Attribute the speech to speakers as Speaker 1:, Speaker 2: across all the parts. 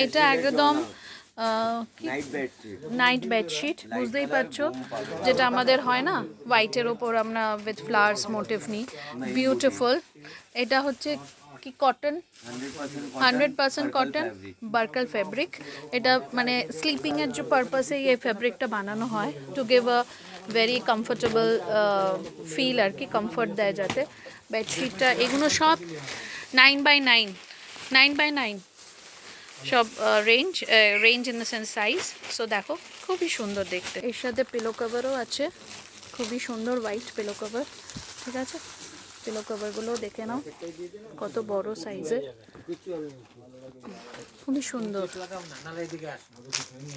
Speaker 1: এটা একদম night bedsheet, বুঝতেই পারছো, যেটা আমাদের হয় না হোয়াইটের ওপর আমরা উইথ ফ্লাওয়ার্স মোটিভ নিই, বিউটিফুল। এটা হচ্ছে কি কটন, 100% কটন, বার্কাল ফেব্রিক। এটা মানে স্লিপিংয়ের যে পারপাসে এই ফেব্রিকটা বানানো হয়, to give a very comfortable feel আর কি, কমফোর্ট দেয় যাতে বেডশিটটা। এগুলো সব 9x9, 9x9 সব range in the sense size. So দেখো খুবই সুন্দর দেখতে। এর সাথে পিলো কভারও আছে, খুবই সুন্দর হোয়াইট পিলো কভার। ঠিক আছে, পিলো কভারগুলো দেখে নাও কত বড় সাইজের, খুবই সুন্দর।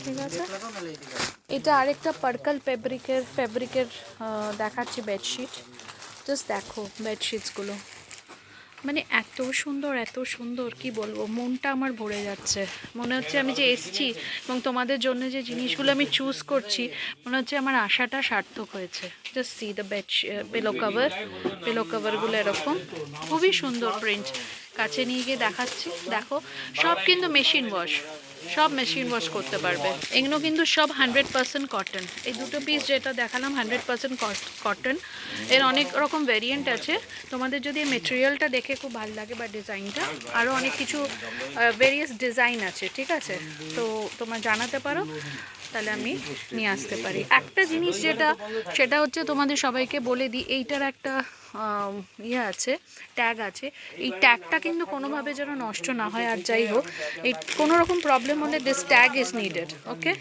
Speaker 1: ঠিক আছে, এটা আরেকটা পার্কাল ফেব্রিকের দেখাচ্ছি বেডশিট। জাস্ট দেখো বেডশিটসগুলো, মানে এত সুন্দর কি বলবো, মনটা আমার ভরে যাচ্ছে। মনে হচ্ছে আমি যে এসছি এবং তোমাদের জন্য যে জিনিসগুলো আমি চুজ করছি, মনে হচ্ছে আমার আশাটা সার্থক হয়েছে। জাস্ট সি দ্য পিলো কভারগুলো এরকম খুবই সুন্দর প্রিন্ট। কাছে নিয়ে গিয়ে দেখাচ্ছি, দেখো সব কিন্তু মেশিন ওয়াশ, সব মেশিন ওয়াশ করতে পারবে। এগুলো কিন্তু সব 100% কটন। এই দুটো পিস যেটা দেখালাম 100% কটন। এর অনেক রকম ভেরিয়েন্ট আছে। তোমাদের যদি এই মেটেরিয়ালটা দেখে খুব ভালো লাগে বা ডিজাইনটা, আরও অনেক কিছু ভেরিয়াস ডিজাইন আছে, ঠিক আছে, তো তোমরা জানাতে পারো, তাহলে আমি নিয়ে আসতে পারি। একটা জিনিস যেটা, সেটা হচ্ছে তোমাদের সবাইকে বলে দিই, এইটার একটা ইয়ে আছে, ট্যাগ আছে। এই ট্যাগটা কিন্তু কোনোভাবে যেন নষ্ট না হয়। আর যাই হোক, এই কোনো রকম প্রবলেম হলে this tag is needed, okay.